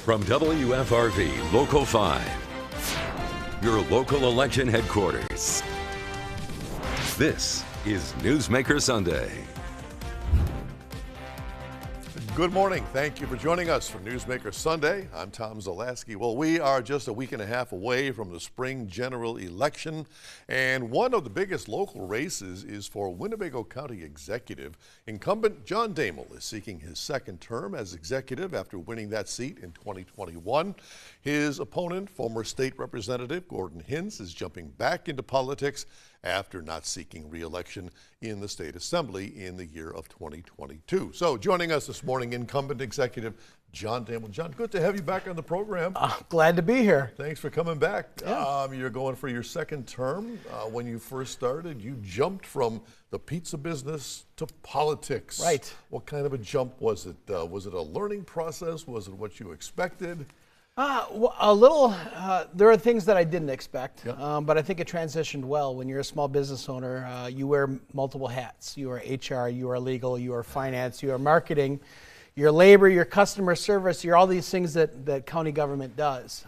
From WFRV Local 5, your local election headquarters. This is Newsmaker Sunday. Good morning. Thank you for joining us for Newsmaker Sunday. I'm Tom Zalaski. Well, we are just a week and a half away from the spring general election, and one of the biggest local races is for Winnebago County Executive. Incumbent John Damel is seeking his second term as executive after winning that seat in 2021. His opponent, former state representative Gordon Hintz, is jumping back into politics after not seeking re-election in the state assembly in the year of 2022. So joining us this morning, incumbent executive John Damel. John, good to have you back on the program. Glad to be here. Thanks for coming back. Yeah. You're going for your second term. When you first started, you jumped from the pizza business to politics. Right. What kind of a jump was it? Was it a learning process? Was it what you expected? Well, a little. There are things that I didn't expect, Yeah. but I think it transitioned well. When you're a small business owner, you wear multiple hats. You are HR, you are legal, you are finance, you are marketing, you're labor, you're customer service, you're all these things that county government does.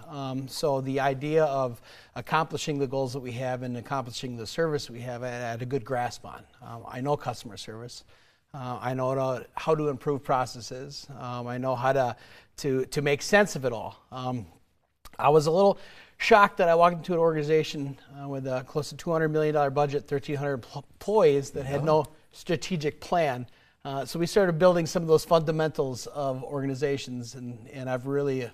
So the idea of accomplishing the goals that we have and accomplishing the service we have, I had a good grasp on. I know customer service. I know how to improve processes. I know how to make sense of it all. I was a little shocked that I walked into an organization with a close to $200 million budget, 1,300 employees that had no strategic plan. So we started building some of those fundamentals of organizations, and I've really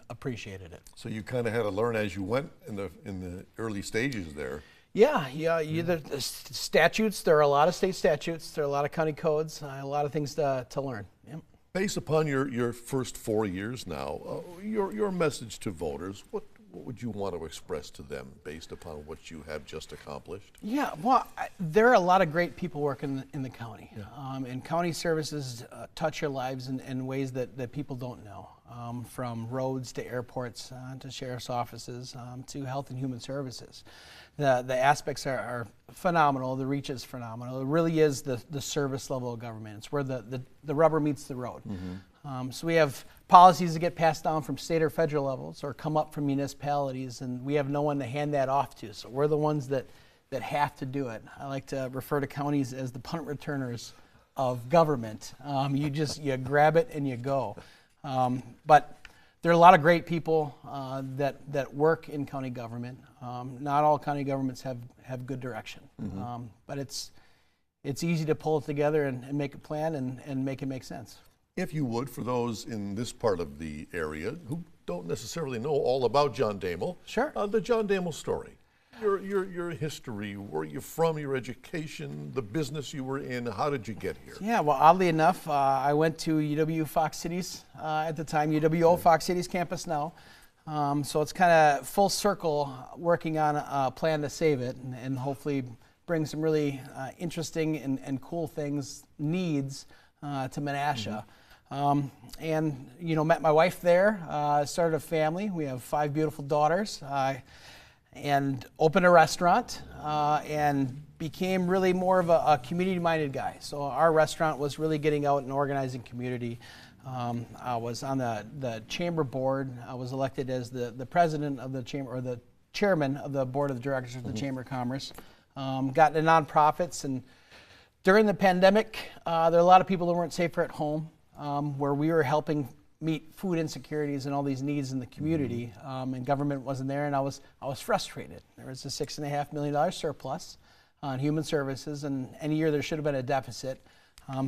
appreciated it. So you kind of had to learn as you went in the early stages there. Yeah. The statutes, there are a lot of state statutes, there are a lot of county codes, a lot of things to learn. Yep. Based upon your first 4 years now, your message to voters, what would you want to express to them based upon what you have just accomplished? Yeah, well, there are a lot of great people working in the county. Yeah. And county services touch your lives in ways that people don't know. From roads to airports to sheriff's offices to health and human services. The aspects are phenomenal. The reach is phenomenal. It really is the service level of government. It's where the rubber meets the road. Mm-hmm. So we have policies that get passed down from state or federal levels or come up from municipalities, and we have no one to hand that off to. So we're the ones that have to do it. I like to refer to counties as the punt returners of government. You grab it and you go. But there are a lot of great people that work in county government. Not all county governments have good direction, mm-hmm. But it's easy to pull it together and make a plan and make it make sense. If you would, for those in this part of the area who don't necessarily know all about John Damel, sure, the John Damel story. Your history, where you're from, your education, the business you were in, how did you get here? Yeah, well, oddly enough, I went to UW Fox Cities at the time, UWO Fox Cities campus now. So it's kind of full circle working on a plan to save it and hopefully bring some really interesting and cool things, needs to Menasha. Mm-hmm. And, met my wife there, started a family. We have 5 beautiful daughters. And opened a restaurant and became really more of a community-minded guy. So our restaurant was really getting out and organizing community. I was on the chamber board. I was elected as the president of the chamber, or the chairman of the board of directors of the Chamber of Commerce. Got into nonprofits, and during the pandemic, there were a lot of people that weren't safer at home, where we were helping meet food insecurities and all these needs in the community, and government wasn't there, and I was frustrated. There was a $6.5 million surplus on human services, and any year there should have been a deficit.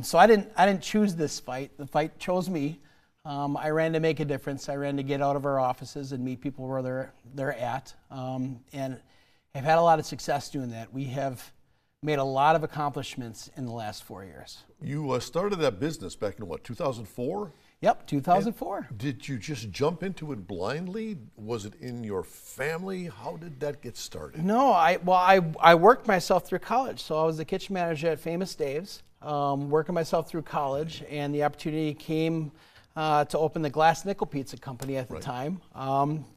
So I didn't choose this fight. The fight chose me. I ran to make a difference. I ran to get out of our offices and meet people where they're at, and have had a lot of success doing that. We have made a lot of accomplishments in the last 4 years. You started that business back in 2004? Yep, 2004. And did you just jump into it blindly? Was it in your family? How did that get started? No, I worked myself through college. So I was the kitchen manager at Famous Dave's, working myself through college, and the opportunity came to open the Glass Nickel Pizza Company at the time.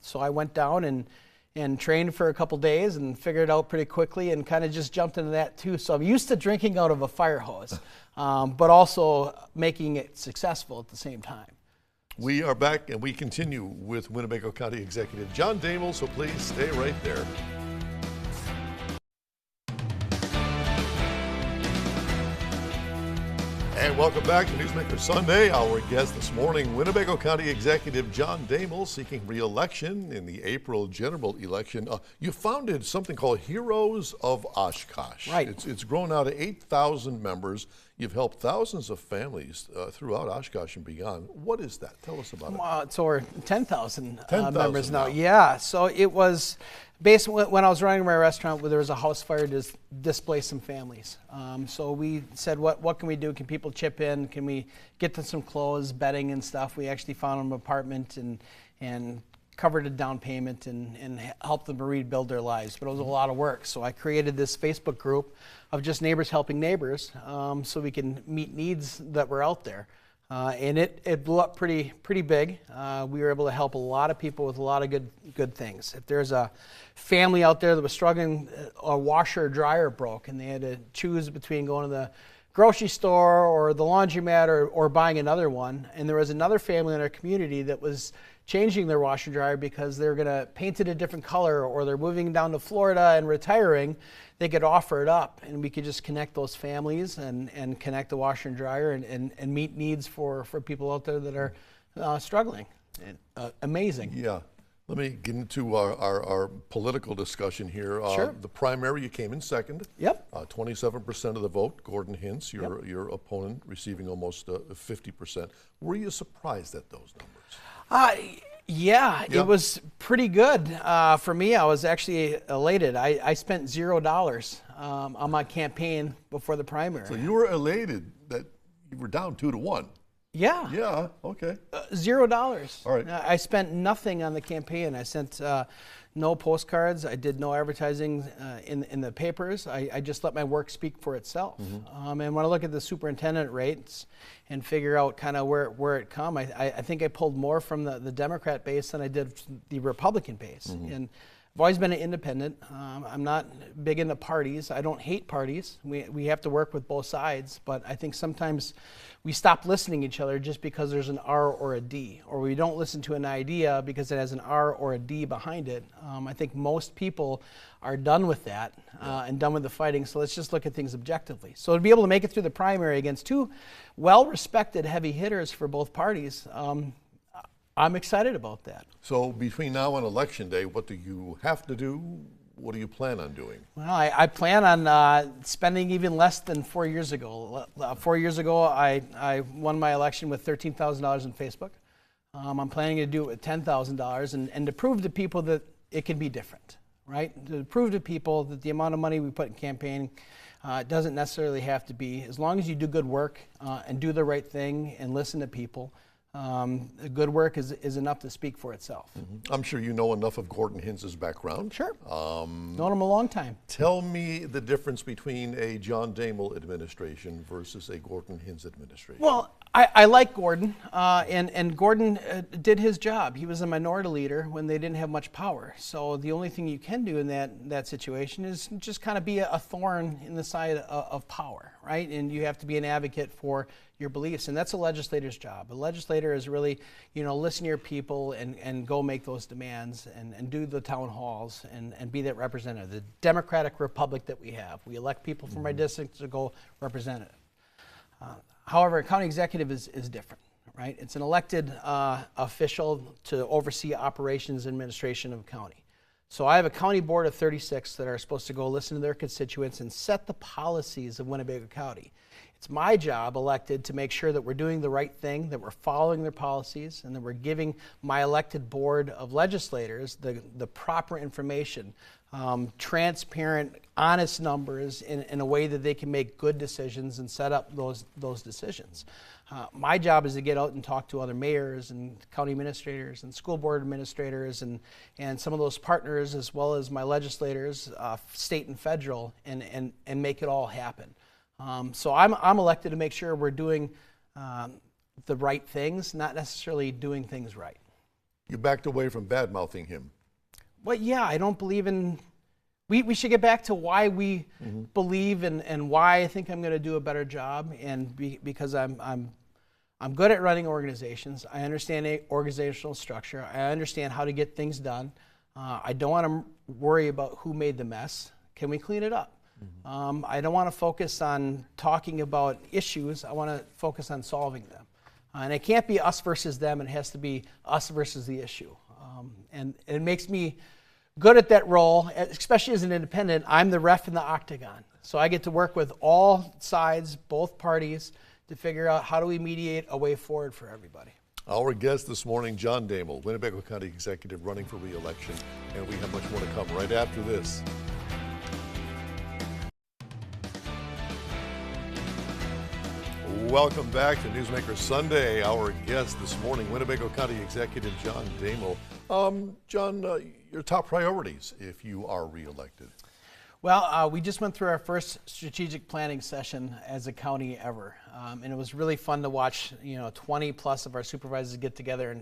So I went down and trained for a couple days and figured it out pretty quickly and kind of just jumped into that too. So I'm used to drinking out of a fire hose, but also making it successful at the same time. We are back and we continue with Winnebago County Executive John Damel, so please stay right there. And welcome back to Newsmaker Sunday. Our guest this morning, Winnebago County Executive John Damel, seeking re-election in the April general election. You founded something called Heroes of Oshkosh. Right. It's grown out to 8,000 members. You've helped thousands of families throughout Oshkosh and beyond. What is that? Tell us about it. It's over 10,000 members now. now. Yeah, so it was based when I was running my restaurant where there was a house fire to displace some families. So we said, what can we do? Can people chip in? Can we get them some clothes, bedding and stuff? We actually found them an apartment and covered a down payment and helped them to rebuild their lives. But it was a lot of work. So I created this Facebook group of just neighbors helping neighbors so we can meet needs that were out there. And it blew up pretty big. We were able to help a lot of people with a lot of good things. If there's a family out there that was struggling, a washer or dryer broke, and they had to choose between going to the grocery store or the laundromat or buying another one, and there was another family in our community that was changing their washer dryer because they're going to paint it a different color or they're moving down to Florida and retiring, they could offer it up, and we could just connect those families and connect the washer and dryer and meet needs for people out there that are struggling. Amazing. Yeah. Let me get into our political discussion here. Sure. The primary, you came in second. Yep. 27% of the vote. Gordon Hintz, your opponent, receiving almost 50%. Were you surprised at those numbers? Yeah, it was pretty good. For me, I was actually elated. I spent $0 on my campaign before the primary. So you were elated that you were down 2-1. Yeah. Yeah, okay. $0. All right. I spent nothing on the campaign. I sent no postcards. I did no advertising in the papers. I just let my work speak for itself. And when I look at the superintendent rates and figure out kind of where it come, I think I pulled more from the Democrat base than I did the Republican base. And I've always been an independent. I'm not big into parties. I don't hate parties. We have to work with both sides, but I think sometimes we stop listening to each other just because there's an R or a D, or we don't listen to an idea because it has an R or a D behind it. I think most people are done with that and done with the fighting, so let's just look at things objectively. So to be able to make it through the primary against two well-respected heavy hitters for both parties, I'm excited about that. So between now and Election Day, what do you have to do? What do you plan on doing? Well, I plan on spending even less than 4 years ago. 4 years ago, I won my election with $13,000 in Facebook. I'm planning to do it with $10,000 and to prove to people that it can be different, right? To prove to people that the amount of money we put in campaigning doesn't necessarily have to be, as long as you do good work and do the right thing and listen to people, good work is enough to speak for itself. I'm sure you know enough of Gordon Hintz's background. Sure. Known him a long time. Tell me the difference between a John Damel administration versus a Gordon Hintz administration. Well, I like Gordon, and Gordon did his job. He was a minority leader when they didn't have much power. So the only thing you can do in that situation is just kind of be a thorn in the side of power, right? And you have to be an advocate for your beliefs, and that's a legislator's job. A legislator is really, listen to your people and go make those demands and do the town halls and be that representative. The democratic republic that we have. We elect people from our district to go represent it. However, a county executive is different, right? It's an elected official to oversee operations and administration of a county. So I have a county board of 36 that are supposed to go listen to their constituents and set the policies of Winnebago County. It's my job, elected, to make sure that we're doing the right thing, that we're following their policies, and that we're giving my elected board of legislators the proper information, transparent, honest numbers in a way that they can make good decisions and set up those decisions. My job is to get out and talk to other mayors and county administrators and school board administrators and some of those partners, as well as my legislators, state and federal, and make it all happen. So I'm elected to make sure we're doing the right things, not necessarily doing things right. You backed away from bad-mouthing him. Well, yeah, I don't believe in. We should get back to why we believe and why I think I'm going to do a better job, and because I'm I'm good at running organizations. I understand organizational structure. I understand how to get things done. I don't want to worry about who made the mess. Can we clean it up? I don't want to focus on talking about issues. I want to focus on solving them. And it can't be us versus them. It has to be us versus the issue. And it makes me good at that role, especially as an independent. I'm the ref in the octagon. So I get to work with all sides, both parties, to figure out how do we mediate a way forward for everybody. Our guest this morning, John Damel, Winnebago County Executive running for re-election, and we have much more to come right after this. Welcome back to Newsmaker Sunday. Our guest this morning, Winnebago County Executive John Damel. John, your top priorities if you are re-elected? Well, we just went through our first strategic planning session as a county ever, and it was really fun to watch. 20 plus of our supervisors get together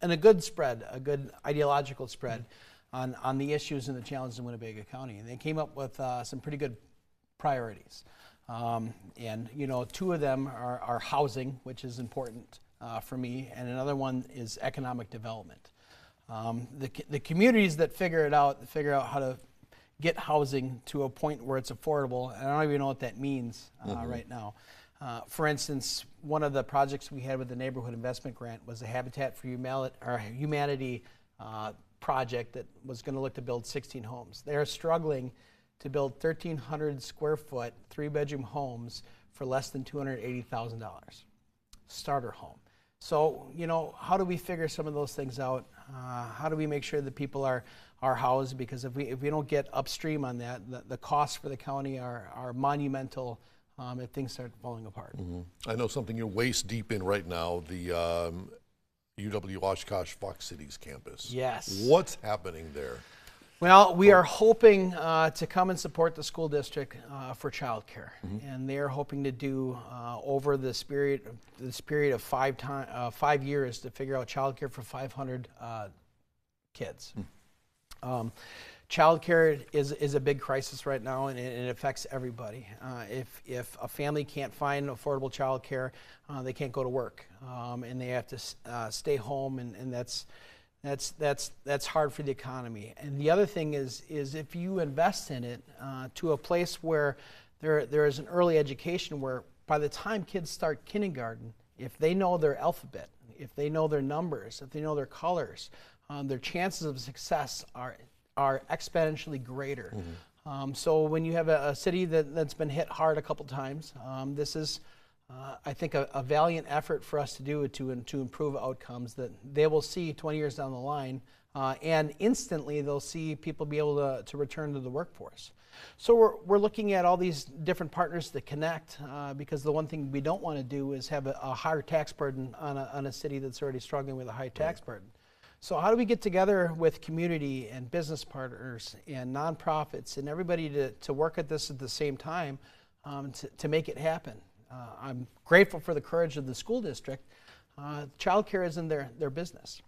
and a good spread, a good ideological spread on the issues and the challenges in Winnebago County, and they came up with some pretty good priorities. And two of them are housing, which is important for me, and another one is economic development. The communities that figure out how to get housing to a point where it's affordable, and I don't even know what that means right now. For instance, one of the projects we had with the Neighborhood Investment Grant was a Habitat for Humanity project that was going to look to build 16 homes. They're struggling to build 1,300 square foot, 3-bedroom homes for less than $280,000. Starter home. So, how do we figure some of those things out? How do we make sure that people are housed? Because if we don't get upstream on that, the costs for the county are monumental if things start falling apart. I know something you're waist deep in right now, the UW Oshkosh Fox Cities campus. Yes. What's happening there? Well, we are hoping to come and support the school district for childcare, and they are hoping to do over this period of 5 years to figure out childcare for 500 kids. Childcare is a big crisis right now, and it affects everybody. If a family can't find affordable childcare, they can't go to work, and they have to stay home, and that's hard for the economy. And the other thing is if you invest in it to a place where there is an early education where by the time kids start kindergarten, if they know their alphabet, if they know their numbers, if they know their colors, their chances of success are exponentially greater. So when you have a city that's been hit hard a couple times, this is I think a valiant effort for us to do to improve outcomes that they will see 20 years down the line, and instantly they'll see people be able to return to the workforce. So we're looking at all these different partners to connect, because the one thing we don't want to do is have a higher tax burden on a city that's already struggling with a high tax burden. So how do we get together with community and business partners and nonprofits and everybody to work at this at the same time to make it happen? I'm grateful for the courage of the school district. Childcare isn't their business,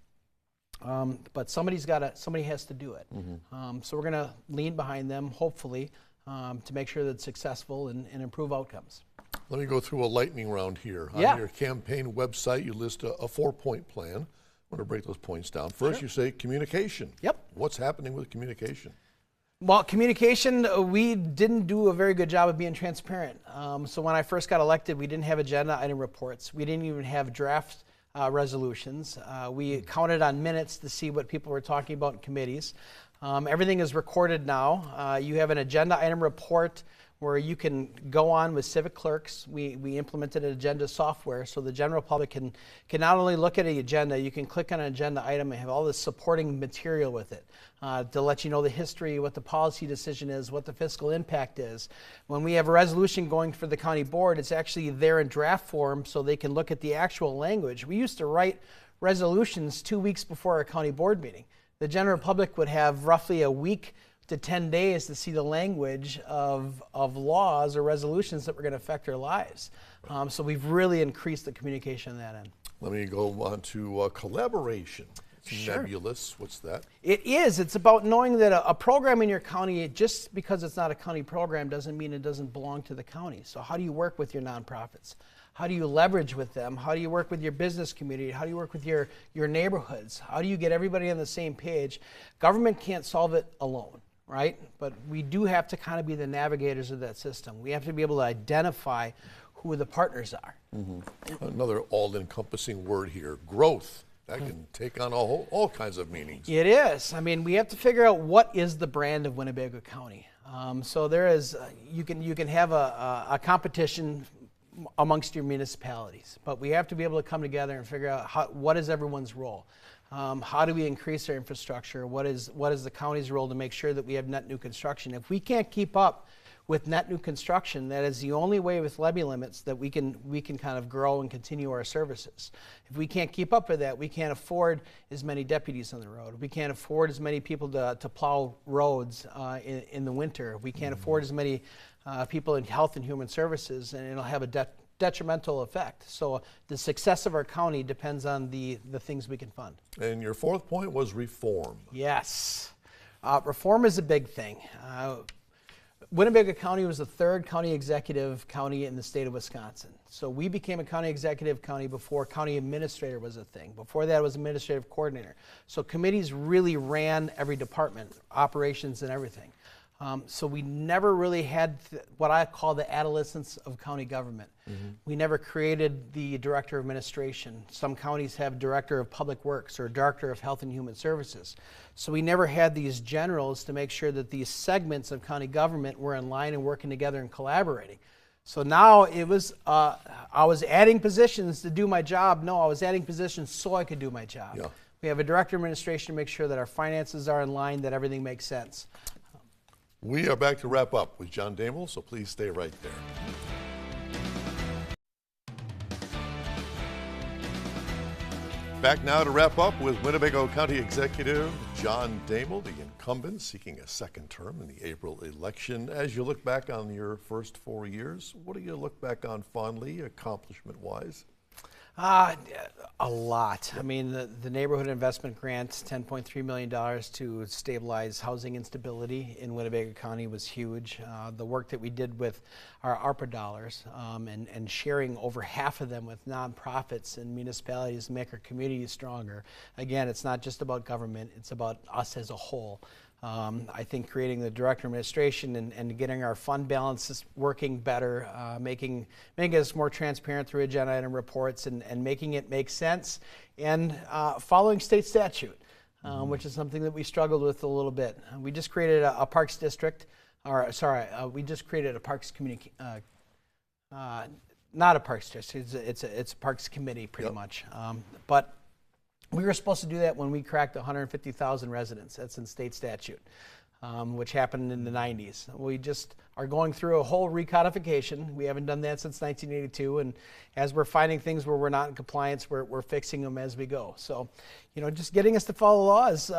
but somebody has to do it. So we're going to lean behind them, hopefully, to make sure that it's successful and improve outcomes. Let me go through a lightning round here. Yeah. On your campaign website, you list a 4-point plan. I'm going to break those points down. First, You say communication. Yep. What's happening with communication? Well, communication, we didn't do a very good job of being transparent. So when I first got elected, we didn't have agenda item reports. We didn't even have draft resolutions. We counted on minutes to see what people were talking about in committees. Everything is recorded now. You have an agenda item report where you can go on with civic clerks. We implemented an agenda software so the general public can not only look at an agenda, you can click on an agenda item and have all this supporting material with it to let you know the history, what the policy decision is, what the fiscal impact is. When we have a resolution going for the county board, it's actually there in draft form so they can look at the actual language. We used to write resolutions 2 weeks before our county board meeting. The general public would have roughly a week to 10 days to see the language of laws or resolutions that were going to affect their lives. So we've really increased the communication on that end. Let me go on to collaboration. It's Sure. nebulous. What's that? It is. It's about knowing that a program in your county, just because it's not a county program, doesn't mean it doesn't belong to the county. So how do you work with your nonprofits? How do you leverage with them? How do you work with your business community? How do you work with your neighborhoods? How do you get everybody on the same page? Government can't solve it alone, right? But we do have to kind of be the navigators of that system. We have to be able to identify who the partners are. Another all-encompassing word here, growth. That can take on all kinds of meanings. It is. I mean, we have to figure out what is the brand of Winnebago County. So there is, you can have a competition amongst your municipalities, but we have to be able to come together and figure out what is everyone's role. How do we increase our infrastructure? What is the county's role to make sure that we have net new construction? If we can't keep up with net new construction, that is the only way with levy limits that we can kind of grow and continue our services. If we can't keep up with that, we can't afford as many deputies on the road. We can't afford as many people to plow roads in the winter. We can't afford as many people in health and human services, and it'll have a detrimental effect. So the success of our county depends on the things we can fund. And your fourth point was reform. Yes. Reform is a big thing. Winnebago County was the third county executive county in the state of Wisconsin. So we became a county executive county before county administrator was a thing. Before that, it was administrative coordinator. So committees really ran every department, operations and everything. So we never really had what I call the adolescence of county government. We never created the director of administration. Some counties have director of public works or director of health and human services. So we never had these generals to make sure that these segments of county government were in line and working together and collaborating. So now it was, I was adding positions to do my job. No, I was adding positions so I could do my job. Yeah. We have a director of administration to make sure that our finances are in line, that everything makes sense. We are back to wrap up with John Damel, so please stay right there. Back now to wrap up with Winnebago County Executive John Damel, the incumbent seeking a second term in the April election. As you look back on your first 4 years, what do you look back on fondly, accomplishment-wise? A lot. I mean, the neighborhood investment grant, $10.3 million to stabilize housing instability in Winnebago County was huge. The work that we did with our ARPA dollars and sharing over half of them with nonprofits and municipalities to make our communities stronger. Again, it's not just about government, it's about us as a whole. I think creating the director of administration and getting our fund balances working better, making us more transparent through agenda item reports and making it make sense, and following state statute, which is something that we struggled with a little bit. We just created a parks district, we just created a parks community, not a parks district, it's a parks committee pretty much, but we were supposed to do that when we cracked 150,000 residents. That's in state statute, which happened in the 90s. We just are going through a whole recodification. We haven't done that since 1982, and as we're finding things where we're not in compliance, we're fixing them as we go. So, just getting us to follow laws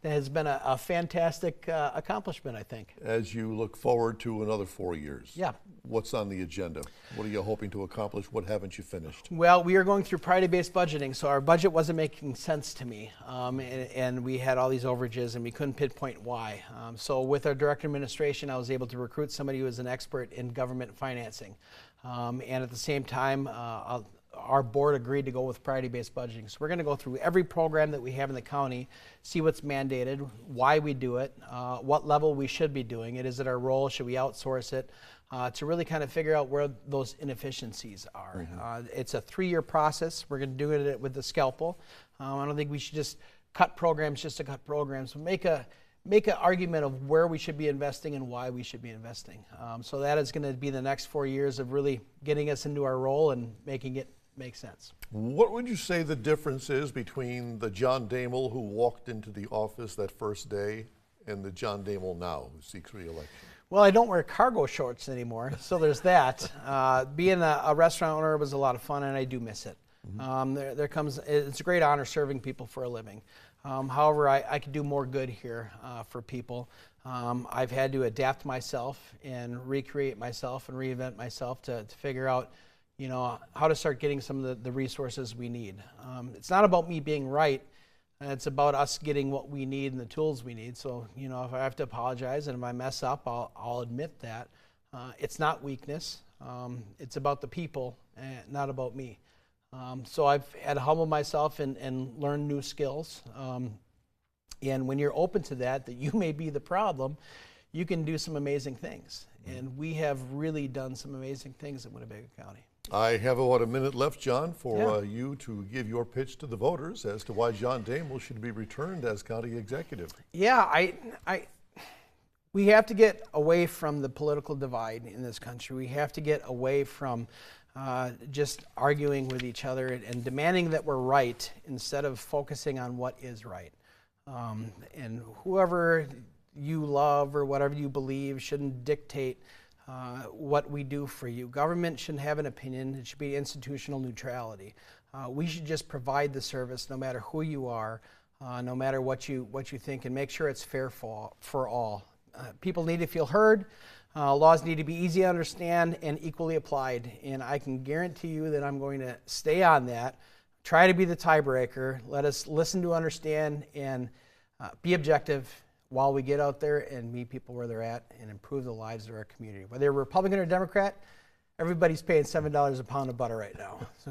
has been a fantastic accomplishment, I think. As you look forward to another 4 years, yeah. What's on the agenda? What are you hoping to accomplish? What haven't you finished? Well, we are going through priority-based budgeting, so our budget wasn't making sense to me, and we had all these overages, and we couldn't pinpoint why. So with our director of administration, I was able to recruit somebody who is an expert in government financing, and at the same time, our board agreed to go with priority-based budgeting. So we're going to go through every program that we have in the county, see what's mandated, why we do it, what level we should be doing it. Is it our role? Should we outsource it? To really kind of figure out where those inefficiencies are. It's a 3-year process. We're going to do it with the scalpel. I don't think we should just cut programs just to cut programs. Make an argument of where we should be investing and why we should be investing. So that is going to be the next 4 years of really getting us into our role and making it make sense. What would you say the difference is between the John Damel who walked into the office that first day and the John Damel now who seeks re-election? Well, I don't wear cargo shorts anymore, so there's that. Being a restaurant owner was a lot of fun, and I do miss it. It's a great honor serving people for a living. However, I could do more good here for people. I've had to adapt myself and recreate myself and reinvent myself to figure out, how to start getting some of the resources we need. It's not about me being right. It's about us getting what we need and the tools we need. So, if I have to apologize and if I mess up, I'll admit that. It's not weakness. It's about the people, not about me. So I've had to humble myself and learn new skills. And when you're open to that you may be the problem, you can do some amazing things. And we have really done some amazing things in Winnebago County. I have about a minute left, John, for you to give your pitch to the voters as to why John Damel should be returned as county executive. Yeah, we have to get away from the political divide in this country. We have to get away from just arguing with each other and demanding that we're right instead of focusing on what is right. And whoever you love or whatever you believe shouldn't dictate what we do for you. Government shouldn't have an opinion. It should be institutional neutrality. We should just provide the service no matter who you are, no matter what you think, and make sure it's fair for all. People need to feel heard. Laws need to be easy to understand and equally applied. And I can guarantee you that I'm going to stay on that, try to be the tiebreaker, let us listen to understand and be objective while we get out there and meet people where they're at and improve the lives of our community. Whether you're Republican or Democrat, everybody's paying $7 a pound of butter right now. So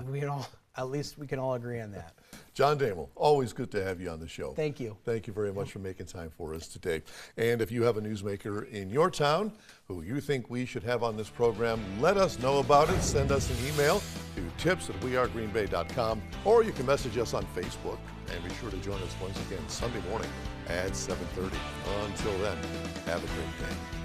at least we can all agree on that. John Damel, always good to have you on the show. Thank you. Thank you very much for making time for us today. And if you have a newsmaker in your town who you think we should have on this program, let us know about it. Send us an email to tips@wearegreenbay.com, or you can message us on Facebook. And be sure to join us once again Sunday morning at 7:30. Until then, have a great day.